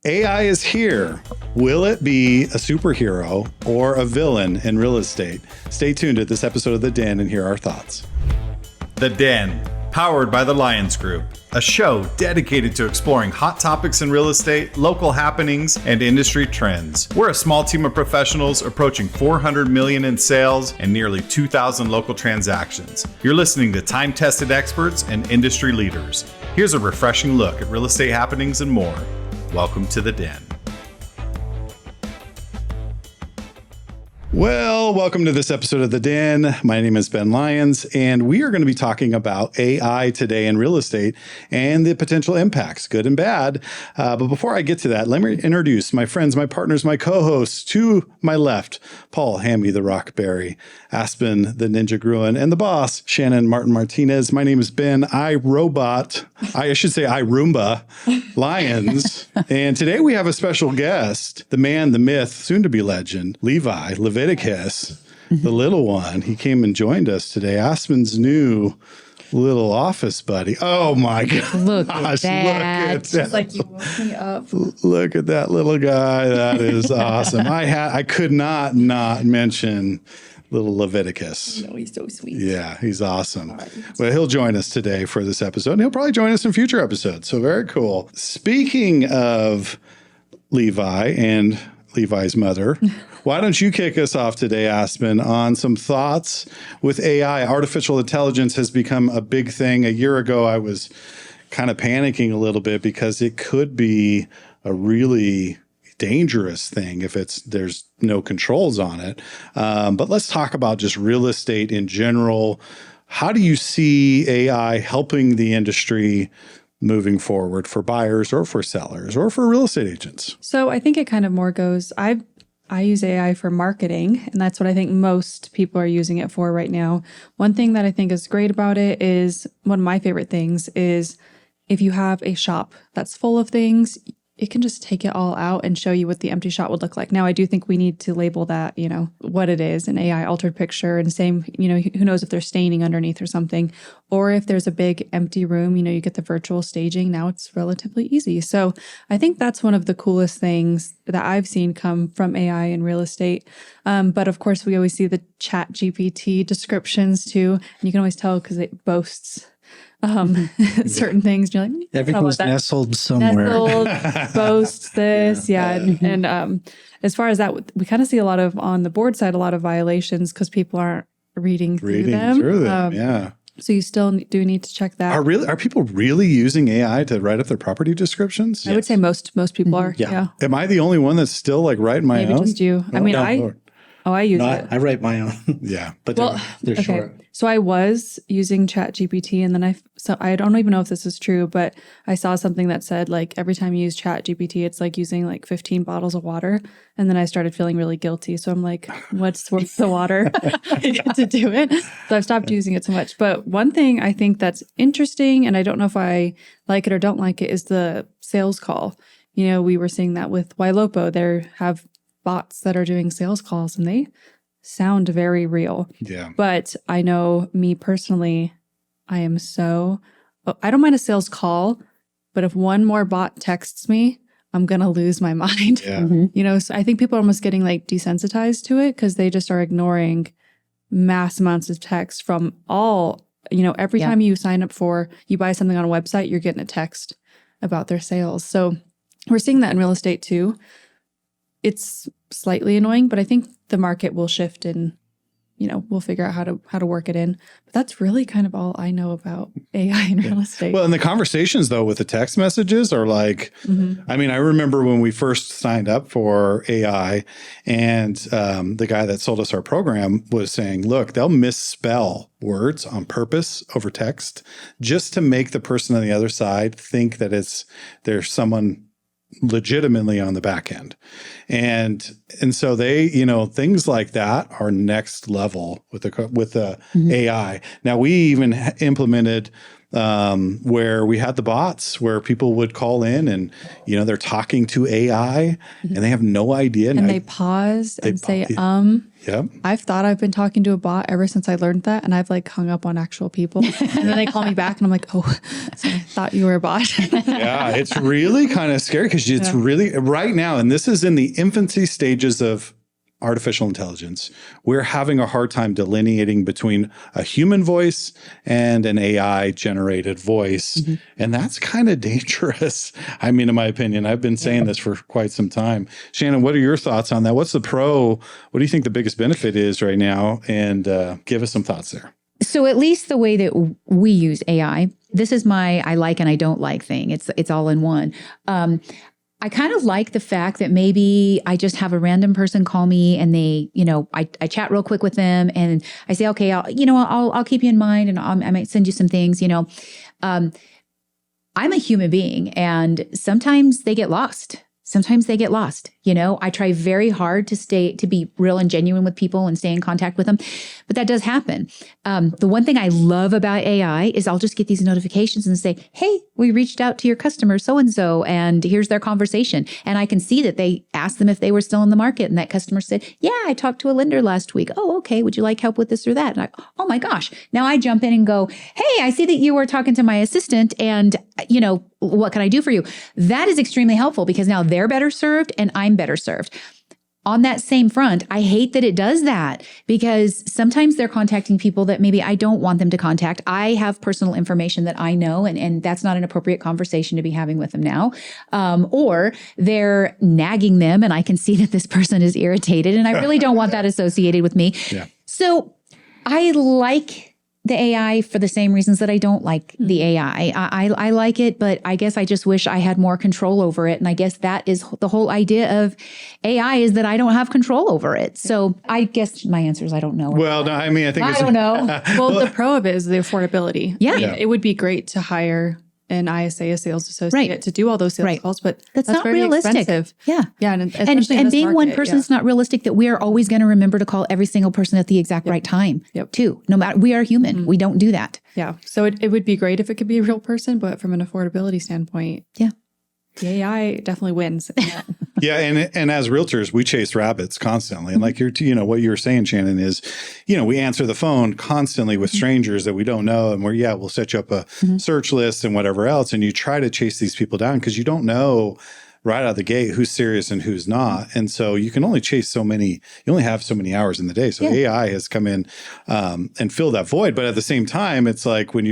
AI is here. Will it be a superhero or a villain in real estate? Stay tuned to this episode of The Den and hear our thoughts. The Den, powered by the Lyons Group, a show dedicated to exploring hot topics in real estate, local happenings, and industry trends. We're a small team of professionals approaching $400 million in sales and nearly 2,000 local transactions. You're listening to time-tested experts and industry leaders. Here's a refreshing look at real estate happenings and more. Welcome to The Den. Well, welcome to this episode of The Den. My name is Ben Lyons, and we are going to be talking about AI today in real estate and the potential impacts, good and bad. But before I get to that, let me introduce my friends, my partners, my co-hosts. To my left, Paul Hamby, the Rockberry, Aspen, the Ninja Groen, and the boss, Shannon Martin Martinez. My name is Ben, iRoomba Lyons. And today we have a special guest, the man, the myth, soon-to-be legend, Leviticus, the little one. He came and joined us today. Aspen's new little office buddy. Oh my gosh. Look at that. It's like you woke me up. Look at that little guy. That is awesome. I could not mention little Leviticus. No, he's so sweet. Yeah, he's awesome. Right. Well, he'll join us today for this episode, and he'll probably join us in future episodes. So very cool. Speaking of Levi and Levi's mother, why don't you kick us off today, Aspen, on some thoughts with AI? Artificial intelligence has become a big thing. A year ago, I was kind of panicking a little bit because it could be a really dangerous thing if there's no controls on it. But let's talk about just real estate in general. How do you see AI helping the industry moving forward for buyers or for sellers or for real estate agents? So I think it kind of more goes, I use AI for marketing, and that's what I think most people are using it for right now. One thing that I think is great about it is, one of my favorite things is, if you have a shop that's full of things, it can just take it all out and show you what the empty shot would look like. Now, I do think we need to label that, what it is, an AI altered picture, and same, who knows if there's staining underneath or something, or if there's a big empty room, you get the virtual staging. Now it's relatively easy. So I think that's one of the coolest things that I've seen come from AI in real estate. But of course, we always see the Chat GPT descriptions too, and you can always tell because it boasts certain things. You're like, everything's nestled somewhere. Boasts this. Yeah. And as far as that, we kind of see a lot of, on the board side, a lot of violations because people aren't reading through them. Yeah. So you still do need to check that. Are people really using AI to write up their property descriptions? I would say most people are. Yeah. Am I the only one that's still like writing my own? Maybe just you. Oh, I mean, no, I use it. I write my own. Yeah. But they're short. So I was using Chat GPT, and then I don't even know if this is true, but I saw something that said, like, every time you use Chat GPT, it's like using like 15 bottles of water. And then I started feeling really guilty. So I'm like, what's worth the water to do it? So I've stopped using it so much. But one thing I think that's interesting, and I don't know if I like it or don't like it, is the sales call. We were seeing that with Ylopo. They have bots that are doing sales calls, and they sound very real. Yeah. But I know, me personally, I don't mind a sales call, but if one more bot texts me, I'm going to lose my mind. Yeah. So I think people are almost getting like desensitized to it because they just are ignoring mass amounts of text from all, every time you buy something on a website, you're getting a text about their sales. So we're seeing that in real estate too. It's slightly annoying, but I think the market will shift and, we'll figure out how to work it in. But that's really kind of all I know about AI in real estate. Well, and the conversations though with the text messages are like, I mean, I remember when we first signed up for AI, and the guy that sold us our program was saying, look, they'll misspell words on purpose over text just to make the person on the other side think that there's someone legitimately on the back end. And so they, things like that are next level with the AI. Now, we even implemented where we had the bots where people would call in and, they're talking to AI and they have no idea. And they pause and say, Yep. I've thought I've been talking to a bot ever since I learned that. And I've like hung up on actual people. And then they call me back and I'm like, oh, so I thought you were a bot. Yeah, it's really kind of scary because it's really right now, and this is in the infancy stages of artificial intelligence. We're having a hard time delineating between a human voice and an AI generated voice. And that's kind of dangerous. I mean, in my opinion, I've been saying this for quite some time. Shannon, what are your thoughts on that? What's the pro? What do you think the biggest benefit is right now? And give us some thoughts there. So at least the way that we use AI, this is my I like and I don't like thing. It's all in one. I kind of like the fact that maybe I just have a random person call me and they, I chat real quick with them and I say, okay, I'll keep you in mind and I might send you some things, I'm a human being and sometimes they get lost. I try very hard to be real and genuine with people and stay in contact with them, but that does happen. The one thing I love about AI is I'll just get these notifications and say, hey, we reached out to your customer so-and-so and here's their conversation. And I can see that they asked them if they were still in the market. And that customer said, yeah, I talked to a lender last week. Oh, okay. Would you like help with this or that? And oh my gosh. Now I jump in and go, hey, I see that you were talking to my assistant and, what can I do for you? That is extremely helpful because now they're better served and I'm better served. On that same front, I hate that it does that because sometimes they're contacting people that maybe I don't want them to contact. I have personal information that I know, and that's not an appropriate conversation to be having with them now. Or they're nagging them and I can see that this person is irritated and I really don't want that associated with me. Yeah. So I like the AI for the same reasons that I don't like the AI. I like it, but I guess I just wish I had more control over it. And I guess that is the whole idea of AI is that I don't have control over it. So I guess my answer is I don't know. Well, no, I mean, I think I don't know. Well, the pro of it is the affordability. Yeah. I mean, it would be great to hire an ISA, a sales associate, to do all those sales calls, but that's not very realistic. Expensive. Yeah. Yeah. And being one person is not realistic that we are always going to remember to call every single person at the exact right time too. No matter, we are human. We don't do that. Yeah. So it would be great if it could be a real person, but from an affordability standpoint, the AI definitely wins. Yeah. And as realtors, we chase rabbits constantly. And like what you're saying, Shannon, is, we answer the phone constantly with strangers that we don't know. And we'll set you up a search list and whatever else. And you try to chase these people down because you don't know right out of the gate who's serious and who's not. And so you can only chase you only have so many hours in the day. So AI has come in and filled that void. But at the same time, it's like when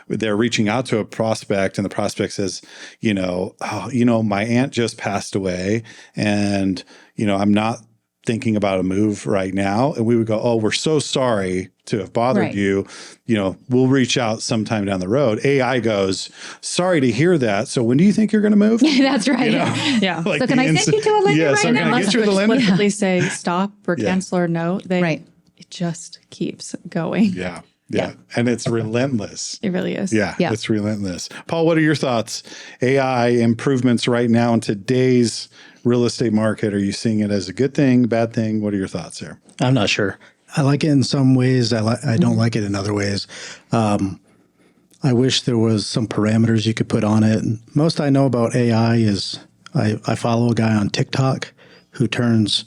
they're reaching out to a prospect and the prospect says, my aunt just passed away and, I'm not thinking about a move right now. And we would go, oh, we're so sorry to have bothered you. We'll reach out sometime down the road. AI goes, sorry to hear that. So when do you think you're going to move? That's right. Yeah. Like so can I send you to a lender right now? Can I get you to the lender? Explicitly say stop or cancel or no. It just keeps going. Yeah. And it's relentless. It really is. Yeah. It's relentless. Paul, what are your thoughts? AI improvements right now in today's real estate market. Are you seeing it as a good thing, bad thing? What are your thoughts there? I'm not sure. I like it in some ways. I don't like it in other ways. I wish there was some parameters you could put on it. Most I know about AI is I follow a guy on TikTok who turns,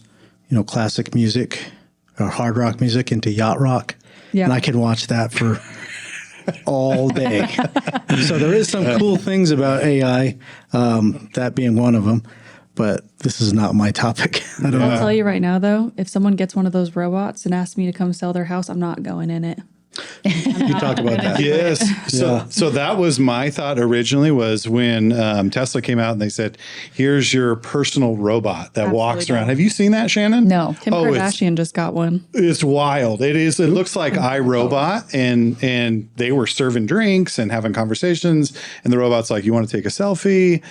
classic music or hard rock music into yacht rock. Yeah. And I can watch that for all day. So there is some cool things about AI, that being one of them. But this is not my topic. I'll tell you right now, though, if someone gets one of those robots and asks me to come sell their house, I'm not going in it. You talk about that. Yes. So that was my thought originally was when Tesla came out and they said, here's your personal robot that walks around. Have you seen that, Shannon? No. Kim Kardashian just got one. It's wild. It is. It looks like iRobot and they were serving drinks and having conversations and the robot's like, you want to take a selfie,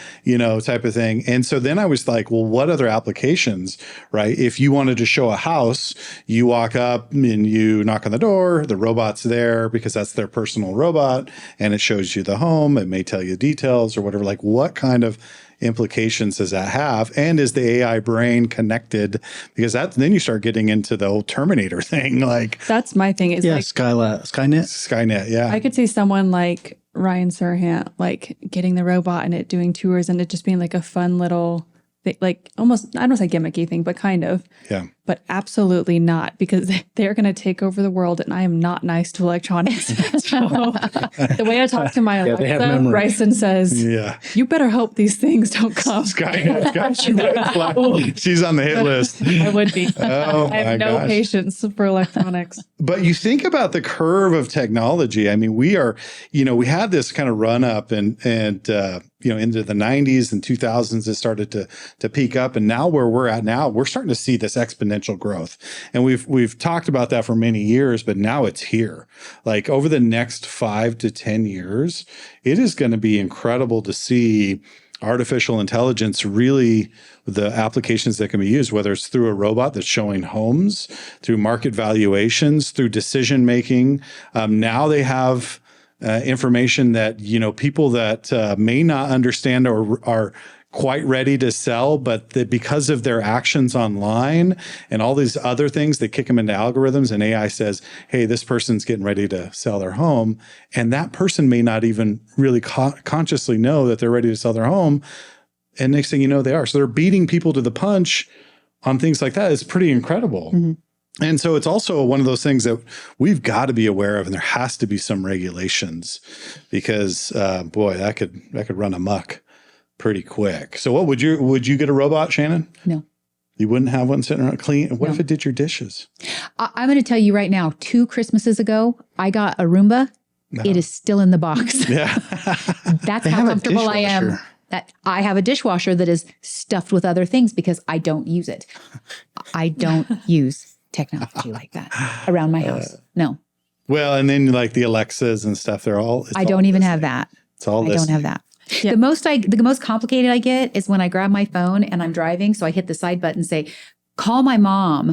type of thing. And so then I was like, well, what other applications, right? If you wanted to show a house, you walk up and you knock on the door, the robot's there because that's their personal robot and it shows you the home. It may tell you details or whatever. Like what kind of implications does that have? And is the AI brain connected? Because then you start getting into the old Terminator thing. Like that's my thing. Is Skynet. Yeah. I could see someone like Ryan Serhant, like getting the robot and it doing tours and it just being like a fun little thing, like almost, I don't say gimmicky thing, but kind of. Yeah. But absolutely not, because they're going to take over the world and I am not nice to electronics. So the way I talk to my they have Alexa, memory. Bryson says, Yeah. you better hope these things don't come. She's on the hit list. I would be. Oh, I have my no gosh. patience for electronics. But you think about the curve of technology. I mean, we are, we had this kind of run up and into the 90s and 2000s, it started to peak up. And now where we're at now, we're starting to see this exponential growth. And we've talked about that for many years, but now it's here. Like over the next 5 to 10 years, it is going to be incredible to see artificial intelligence, really the applications that can be used, whether it's through a robot that's showing homes, through market valuations, through decision making. Now they have information that, people that may not understand or are quite ready to sell, but that because of their actions online and all these other things, they kick them into algorithms and AI says, hey, this person's getting ready to sell their home. And that person may not even really consciously know that they're ready to sell their home. And next thing you know, they are. So they're beating people to the punch on things like that. It's pretty incredible. Mm-hmm. And so it's also one of those things that we've got to be aware of, and there has to be some regulations because, that could run amok pretty quick. So would you get a robot, Shannon? No. You wouldn't have one sitting around clean? What if it did your dishes? I'm going to tell you right now, 2 Christmases ago, I got a Roomba. No. It is still in the box. Yeah. That's how comfortable I am. That I have a dishwasher that is stuffed with other things because I don't use it. I don't use technology like that around my house. No. Well, and then like the Alexas and stuff, I don't even have that. It's all I don't have that. Yeah. The most complicated I get is when I grab my phone and I'm driving. So I hit the side button and say, call my mom,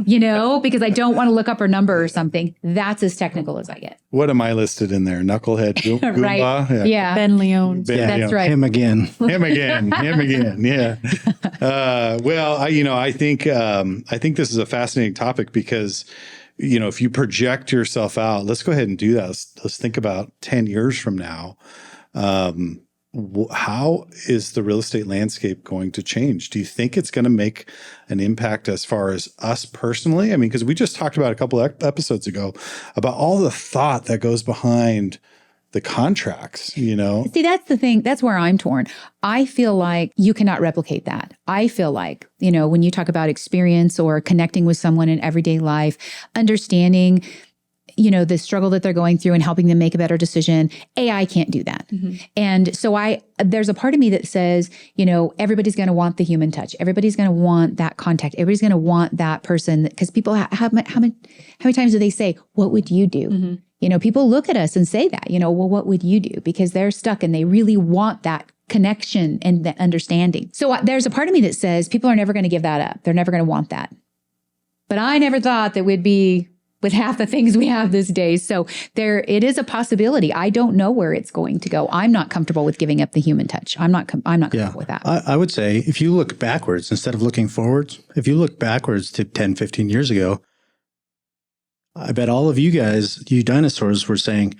because I don't want to look up her number or something. That's as technical as I get. What am I listed in there? Knucklehead Goomba? Right. Yeah. Ben Leon. That's right. Him again. Him again. Yeah. I think this is a fascinating topic because, if you project yourself out, let's go ahead and do that. Let's think about 10 years from now. How is the real estate landscape going to change? Do you think it's going to make an impact as far as us personally? I mean, because we just talked about a couple of episodes ago about all the thought that goes behind the contracts, See, that's the thing. That's where I'm torn. I feel like you cannot replicate that. I feel like, when you talk about experience or connecting with someone in everyday life, understanding the struggle that they're going through and helping them make a better decision. AI can't do that. Mm-hmm. And so there's a part of me that says, everybody's going to want the human touch. Everybody's going to want that contact. Everybody's going to want that person because people how many times do they say, what would you do? Mm-hmm. People look at us and say that, well, what would you do? Because they're stuck and they really want that connection and that understanding. So there's a part of me that says people are never going to give that up. They're never going to want that. But I never thought that we'd be with half the things we have these days. So it is a possibility. I don't know where it's going to go. I'm not comfortable with giving up the human touch. I'm not comfortable with that. I would say if you look backwards instead of looking forwards, if you look backwards to 10, 15 years ago, I bet all of you guys, you dinosaurs, were saying,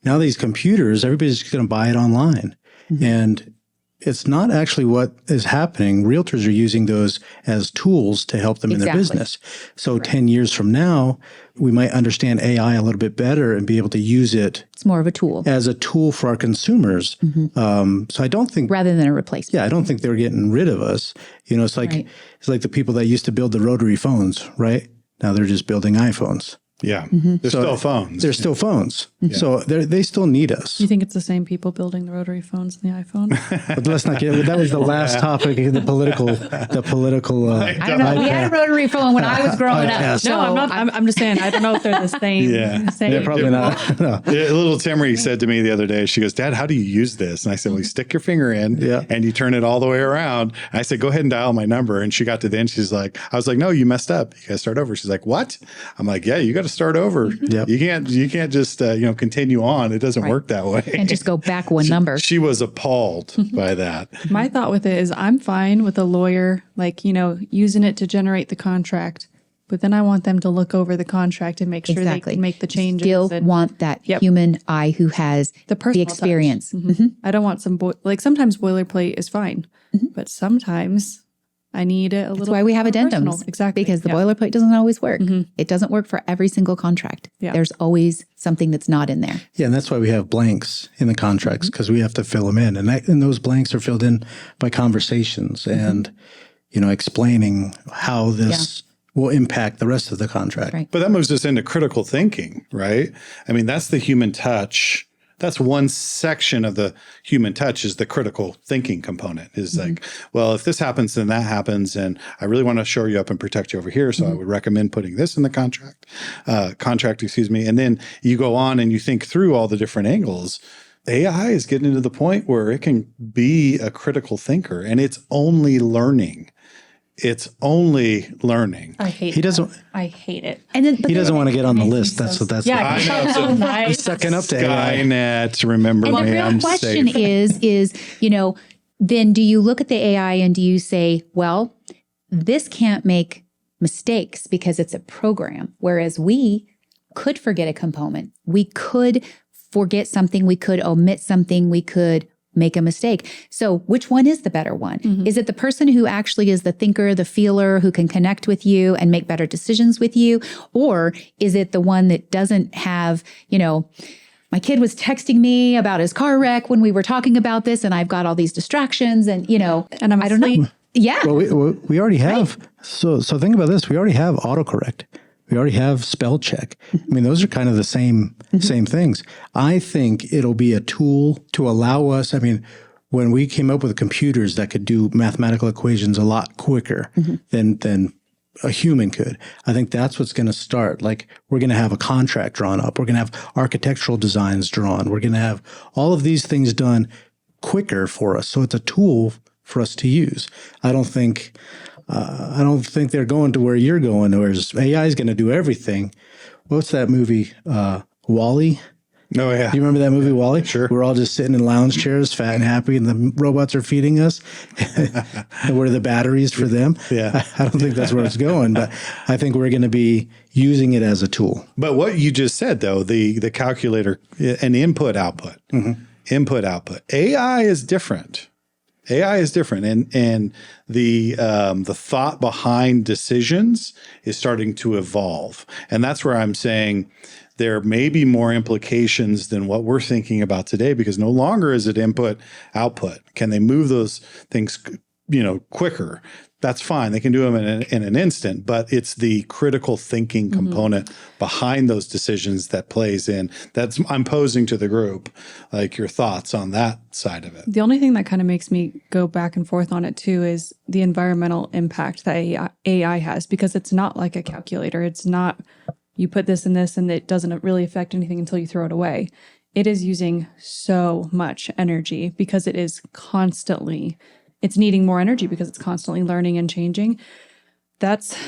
now these computers, everybody's going to buy it online. Mm-hmm. And it's not actually what is happening. Realtors are using those as tools to help them in their business. So 10 years from now, we might understand AI a little bit better and be able to use it. It's more of a tool. As a tool for our consumers. Mm-hmm. So I don't think... Rather than a replacement. Yeah, I don't think they're getting rid of us. It's like It's like the people that used to build the rotary phones, right? Now they're just building iPhones. Yeah. Mm-hmm. They're still phones. They're still phones. Mm-hmm. So they still need us. You think it's the same people building the rotary phones and the iPhone? But let's not get, that was the last topic, the political. I don't know. We had a rotary phone when I was growing up. So I'm not. I'm just saying, I don't know if they're the same. Yeah, probably not. No. Little Timmery said to me the other day, she goes, Dad, how do you use this? And I said, well, you stick your finger in and you turn it all the way around. And I said, go ahead and dial my number. And she got to the end. I was like, no, you messed up. You got to start over. She's like, what? I'm like, yeah, you got to start over. Yep. You can't just continue on. It doesn't work that way. And just go back one number. She was appalled by that. My thought with it is I'm fine with a lawyer, using it to generate the contract. But then I want them to look over the contract and make sure they can make the changes. Still want that human eye who has the personal experience. I don't want some, sometimes boilerplate is fine, but sometimes I need it a little. That's why we have more addendums. personal. Exactly. Because the boilerplate doesn't always work. It doesn't work for every single contract. Yeah. There's always something that's not in there. Yeah, and that's why we have blanks in the contracts, because we have to fill them in. And those blanks are filled in by conversations and, explaining how this will impact the rest of the contract. Right. But that moves us into critical thinking, right? I mean, that's the human touch. That's one section of the human touch is the critical thinking component is like, well, if this happens, then that happens. And I really want to shore you up and protect you over here. So I would recommend putting this in the contract. And then you go on and you think through all the different angles. AI is getting to the point where it can be a critical thinker and it's only learning. It's only learning. I hate I hate it. And then He doesn't want to get on the list. That's what that's Yeah, what. so nice. He's sucking up to AI. Skynet, remember And the me, real I'm question safe. is, then do you look at the AI and do you say, well, this can't make mistakes because it's a program, whereas we could forget a component. We could forget something. We could omit something. We could make a mistake. So which one is the better one? Is it the person who actually is the thinker, the feeler, who can connect with you and make better decisions with you? Or is it the one that doesn't have, my kid was texting me about his car wreck when we were talking about this and I've got all these distractions and, And I don't know. Yeah. Well, we already have. So think about this. We already have autocorrect. We already have spell check. I mean, those are kind of the same things. I think it'll be a tool to allow us. I mean, when we came up with computers that could do mathematical equations a lot quicker than a human could, I think that's what's going to start. Like we're going to have a contract drawn up. We're going to have architectural designs drawn. We're going to have all of these things done quicker for us. So it's a tool for us to use. I don't think they're going to where you're going, whereas AI is going to do everything. What's that movie? WALL-E? Oh, yeah. Do you remember that movie, WALL-E? Sure. We're all just sitting in lounge chairs, fat and happy, and the robots are feeding us. And we're the batteries for them. Yeah. I don't think that's where it's going, but I think we're going to be using it as a tool. But what you just said, though, the calculator, an input output, input output. AI is different. AI is different, and the thought behind decisions is starting to evolve, and that's where I'm saying there may be more implications than what we're thinking about today, because no longer is it input output. Can they move those things, quicker? That's fine. They can do them in an instant, but it's the critical thinking component behind those decisions that plays in. I'm posing to the group, like your thoughts on that side of it. The only thing that kind of makes me go back and forth on it too is the environmental impact that AI has, because it's not like a calculator. It's not you put this and this and it doesn't really affect anything until you throw it away. It is using so much energy because it is constantly it's needing more energy because it's constantly learning and changing. That's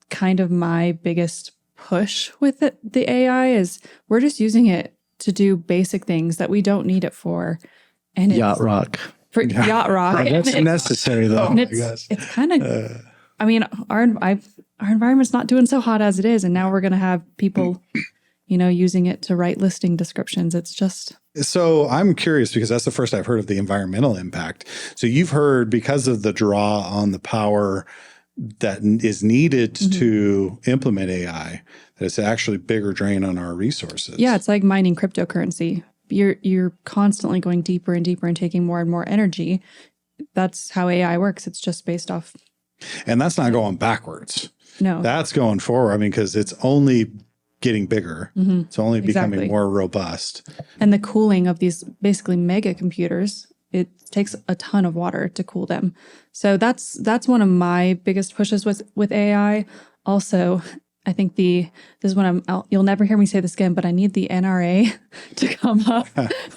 kind of my biggest push with it. The AI is we're just using it to do basic things that we don't need it for. And Yacht rock. For yacht rock. That's necessary, though. And it's kind of, I mean, our environment's not doing so hot as it is. And now we're going to have people, using it to write listing descriptions. It's just... So I'm curious because that's the first I've heard of the environmental impact. So you've heard because of the draw on the power that is needed to implement AI, that it's actually a bigger drain on our resources. Yeah, it's like mining cryptocurrency. You're constantly going deeper and deeper and taking more and more energy. That's how AI works. It's just based off. And that's not going backwards. No. That's going forward. I mean, because it's only getting bigger. It's only becoming more robust. And the cooling of these basically mega computers, it takes a ton of water to cool them. So that's one of my biggest pushes with AI. Also, I think this is when you'll never hear me say this again, but I need the NRA to come up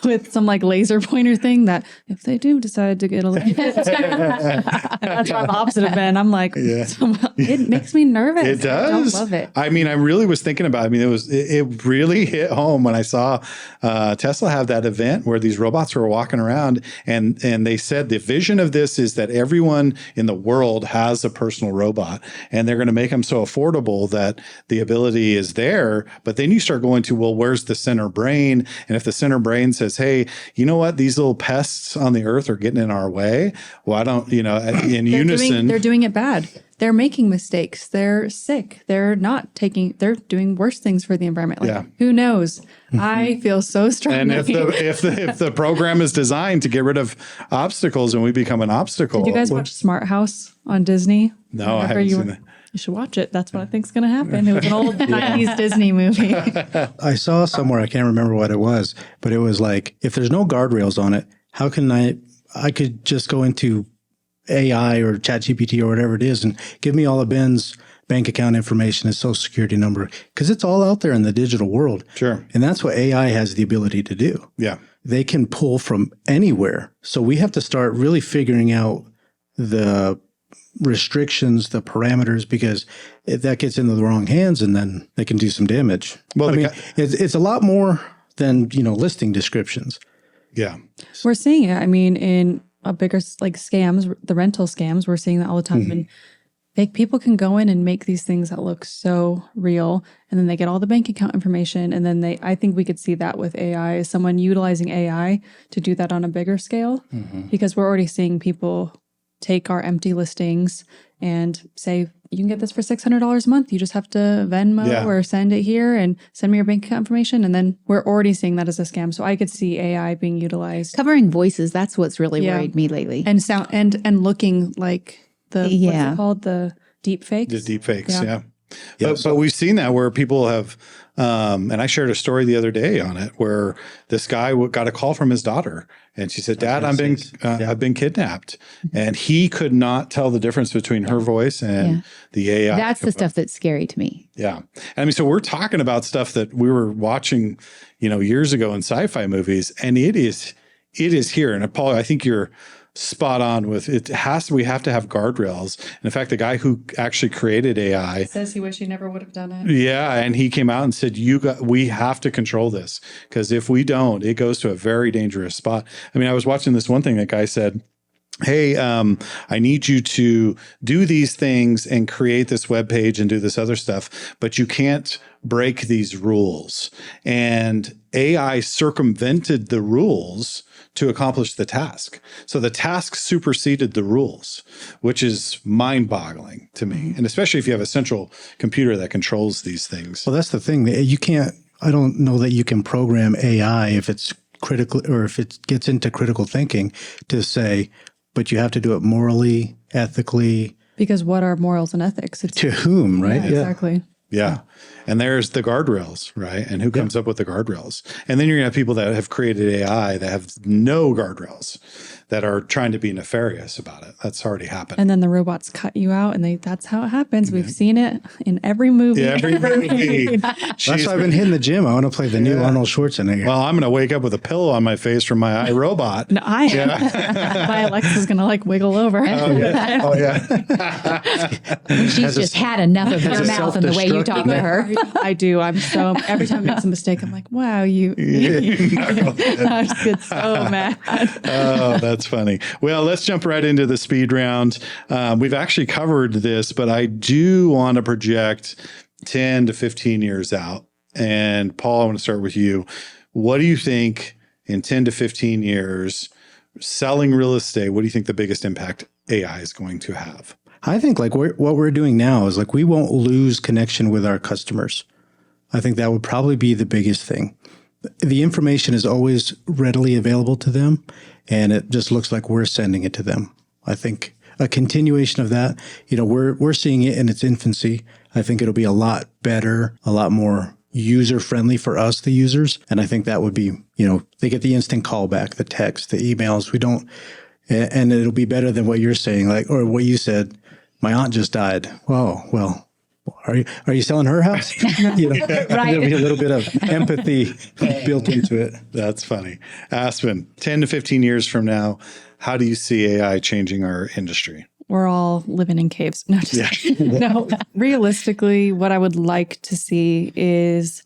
with some like laser pointer thing that if they do decide to get a little, that's what the opposite of Ben. I'm like, it makes me nervous. It does. I don't love it. I mean, I really was thinking about it. I mean, it really hit home when I saw Tesla have that event where these robots were walking around and they said the vision of this is that everyone in the world has a personal robot and they're going to make them so affordable that the ability is there. But then you start going to, well, where's the center brain? And if the center brain says, hey, you know what? These little pests on the earth are getting in our way. Why don't, in unison. They're doing it bad. They're making mistakes. They're sick. They're doing worse things for the environment. Like, who knows? I feel so strongly. And if the program is designed to get rid of obstacles and we become an obstacle. Did you guys watch Smart House on Disney? No, I haven't seen it. You should watch it. That's what I think is going to happen. It was an old 90s Disney movie. I saw somewhere, I can't remember what it was, but it was like, if there's no guardrails on it, how can I could just go into AI or ChatGPT or whatever it is and give me all of Ben's bank account information, his social security number, because it's all out there in the digital world. Sure. And that's what AI has the ability to do. Yeah. They can pull from anywhere. So we have to start really figuring out the restrictions, the parameters, because if that gets into the wrong hands and then they can do some damage. Well, I mean, it's a lot more than, listing descriptions. Yeah. We're seeing it. I mean, in a bigger like scams, the rental scams, we're seeing that all the time. And fake people can go in and make these things that look so real. And then they get all the bank account information. And then I think we could see that with AI, is someone utilizing AI to do that on a bigger scale, because we're already seeing people take our empty listings and say, you can get this for $600 a month. You just have to Venmo or send it here and send me your bank account information. And then we're already seeing that as a scam. So I could see AI being utilized. Covering voices, that's what's really worried me lately. And sound and looking like what's it called? The deep fakes? The deep fakes, yeah. But we've seen that where people have, and I shared a story the other day on it where this guy got a call from his daughter and she said, Dad, I've been kidnapped. And he could not tell the difference between her voice and the AI. That's the stuff that's scary to me. Yeah. I mean, so we're talking about stuff that we were watching, years ago in sci-fi movies, and it is here. And Paul, I think you're spot on with it. We have to have guardrails. And in fact, the guy who actually created AI says he wished he never would have done it. Yeah. And he came out and said, we have to control this, because if we don't, it goes to a very dangerous spot. I mean, I was watching this one thing that guy said, hey, I need you to do these things and create this web page and do this other stuff, but you can't break these rules. And AI circumvented the rules to accomplish the task. So the task superseded the rules, which is mind-boggling to me. And especially if you have a central computer that controls these things. Well, that's the thing. I don't know that you can program AI if it's critical, or if it gets into critical thinking, to say, but you have to do it morally, ethically. Because what are morals and ethics? To whom, right? Yeah, exactly. Yeah. And there's the guardrails, right? And who comes up with the guardrails? And then you're going to have people that have created AI that have no guardrails, that are trying to be nefarious about it. That's already happened. And then the robots cut you out, and that's how it happens. We've seen it in every movie. Yeah, every movie. That's why I've been hitting the gym. I want to play the new Arnold Schwarzenegger. Well, I'm going to wake up with a pillow on my face from my iRobot. No, my Alexa's going to like wiggle over. Oh, yeah. She's just had enough of your mouth and the way you talk to her. I do. Every time I make a mistake, I'm like, wow, you. I just get so mad. Oh, that's funny. Well, let's jump right into the speed round. We've actually covered this, but I do want to project 10 to 15 years out. And Paul, I want to start with you. What do you think in 10 to 15 years, selling real estate, what do you think the biggest impact AI is going to have? I think what we're doing now is we won't lose connection with our customers. I think that would probably be the biggest thing. The information is always readily available to them, and it just looks like we're sending it to them. I think a continuation of that, we're seeing it in its infancy. I think it'll be a lot better, a lot more user-friendly for us, the users. And I think that would be, they get the instant callback, the text, the emails. And it'll be better than what you're saying, or what you said. My aunt just died. Oh, well, Are you selling her house? You know, there'll be a little bit of empathy built into it. That's funny. Aspen, 10 to 15 years from now, how do you see AI changing our industry? We're all living in caves. No, just kidding. No, realistically, what I would like to see is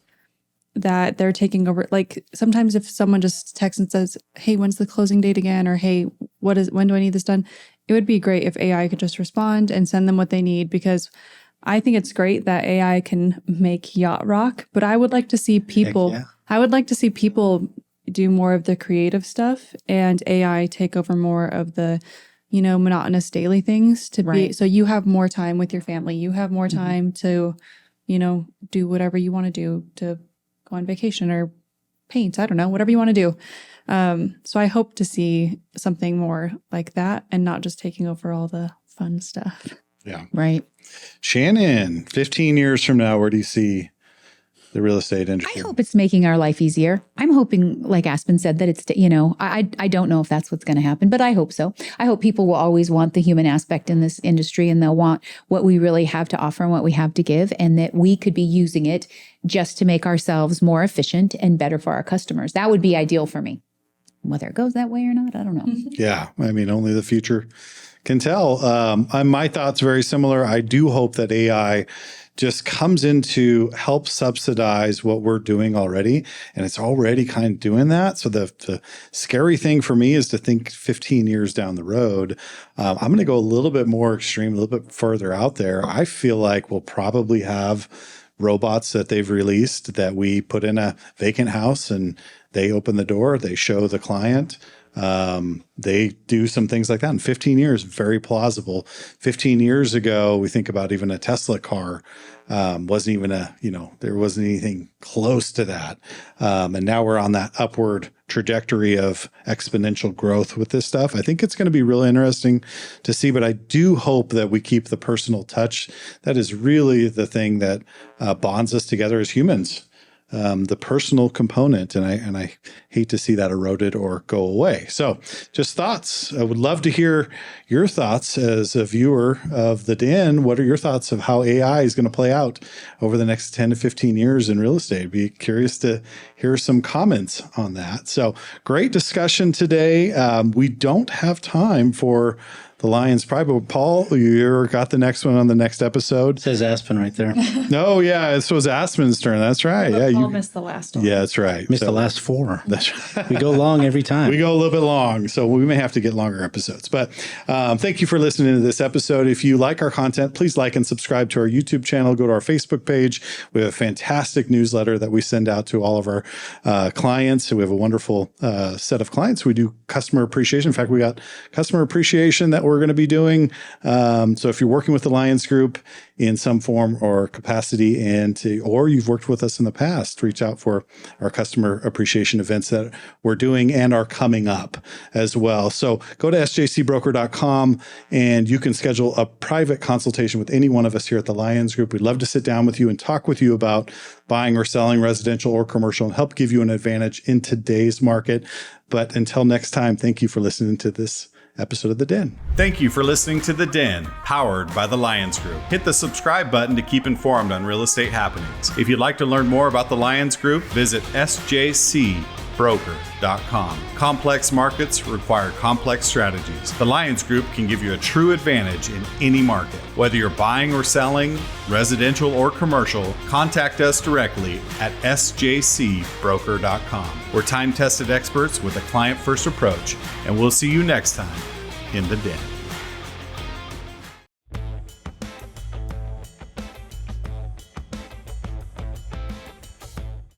that they're taking over. Like sometimes if someone just texts and says, hey, when's the closing date again? Or hey, when do I need this done? It would be great if AI could just respond and send them what they need, because I think it's great that AI can make yacht rock, but I would like to see people, I would like to see people do more of the creative stuff and AI take over more of the, you know, monotonous daily things to be, so you have more time with your family. You have more time to, you know, do whatever you want to do, to go on vacation or paint. I don't know, whatever you want to do. So I hope to see something more like that and not just taking over all the fun stuff. Yeah. Right. Shannon, 15 years from now, where do you see the real estate industry? I hope it's making our life easier. I'm hoping, like Aspen said, that it's, you know, I don't know if that's what's going to happen, but I hope so. I hope people will always want the human aspect in this industry, and they'll want what we really have to offer and what we have to give, and that we could be using it just to make ourselves more efficient and better for our customers. That would be ideal for me. Whether it goes that way or not, I don't know. Yeah. I mean, only the future can tell. My thoughts very similar. I do hope that AI just comes in to help subsidize what we're doing already. And it's already kind of doing that. So the scary thing for me is to think 15 years down the road. I'm going to go a little bit more extreme, a little bit further out there. I feel like we'll probably have robots that they've released that we put in a vacant house and they open the door, they show the client. They do some things like that. In 15 years, very plausible. 15 years ago, we think about even a Tesla car, wasn't even there wasn't anything close to that. And now we're on that upward trajectory of exponential growth with this stuff. I think it's going to be really interesting to see, but I do hope that we keep the personal touch. That is really the thing that bonds us together as humans. The personal component, and I hate to see that eroded or go away. So just thoughts. I would love to hear your thoughts as a viewer of the Den. What are your thoughts of how AI is going to play out over the next 10 to 15 years in real estate? Be curious to hear some comments on that. So great discussion today. We don't have time for the Lyons Pride, but Paul, you got the next one on the next episode. It says Aspen right there. No, yeah, this was Aspen's turn. That's right. Yeah, Paul missed the last one. Yeah, that's right. Missed the last 4. That's right. We go long every time. We go a little bit long, so we may have to get longer episodes. But thank you for listening to this episode. If you like our content, please like and subscribe to our YouTube channel. Go to our Facebook page. We have a fantastic newsletter that we send out to all of our clients. We have a wonderful set of clients. We do customer appreciation. In fact, we got customer appreciation that we're going to be doing. So if you're working with the Lyons Group in some form or capacity, or you've worked with us in the past, reach out for our customer appreciation events that we're doing and are coming up as well. So go to sjcbroker.com and you can schedule a private consultation with any one of us here at the Lyons Group. We'd love to sit down with you and talk with you about buying or selling residential or commercial and help give you an advantage in today's market. But until next time, thank you for listening to this episode of The Den. Thank you for listening to The Den, powered by the Lyons Group. Hit the subscribe button to keep informed on real estate happenings. If you'd like to learn more about the Lyons Group, visit sjcbroker.com. Complex markets require complex strategies. The Lyons Group can give you a true advantage in any market. Whether you're buying or selling, residential or commercial, contact us directly at sjcbroker.com. We're time-tested experts with a client-first approach, and we'll see you next time in The Den.